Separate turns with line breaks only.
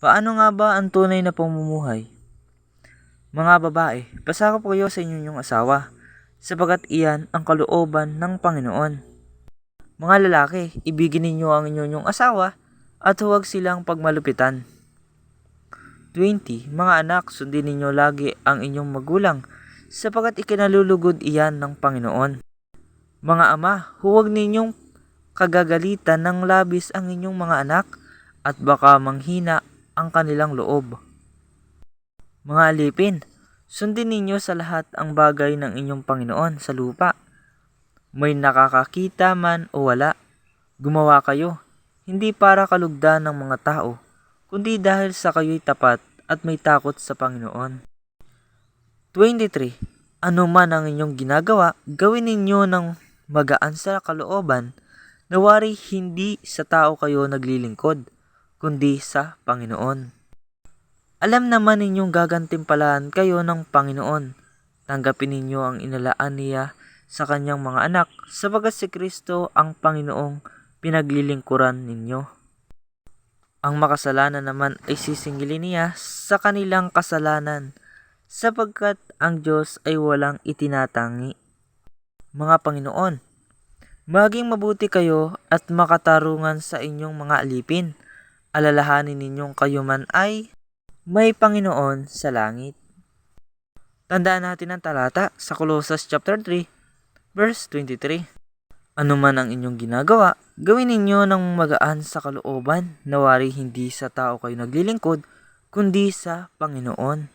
Paano nga ba ang tunay na pamumuhay? Mga babae, pasakop kayo sa inyong asawa, sapagat iyan ang kalooban ng Panginoon. Mga lalaki, ibigin ninyo ang inyong asawa at huwag silang pagmalupitan. 20. Mga anak, sundin ninyo lagi ang inyong magulang, sapagat ikinalulugod iyan ng Panginoon. Mga ama, huwag ninyong kagagalitan ng labis ang inyong mga anak at baka manghina ang kanilang loob. Mga alipin, sundin ninyo sa lahat ang bagay ng inyong Panginoon sa lupa. May nakakakita man o wala, gumawa kayo, hindi para kalugdan ng mga tao, kundi dahil sa kayo'y tapat at may takot sa Panginoon. 23. Ano man ang inyong ginagawa, gawin ninyo ng magaan sa kalooban, nawari hindi sa tao kayo naglilingkod, kundi sa Panginoon. Alam naman ninyong gagantimpalaan kayo ng Panginoon. Tanggapin ninyo ang inalaan niya sa kanyang mga anak, sapagat si Kristo ang Panginoong pinaglilingkuran ninyo. Ang makasalanan naman ay sisingilin niya sa kanilang kasalanan, sapagkat ang Diyos ay walang itinatangi. Mga Panginoon, maging mabuti kayo at makatarungan sa inyong mga alipin. Alalahanin ninyong kayo man ay may Panginoon sa langit. Tandaan natin ang talata sa Colossus chapter 3, verse 23. Ano man ang inyong ginagawa, gawin ninyo ng magaan sa kalooban, nawari hindi sa tao kayo naglilingkod, kundi sa Panginoon.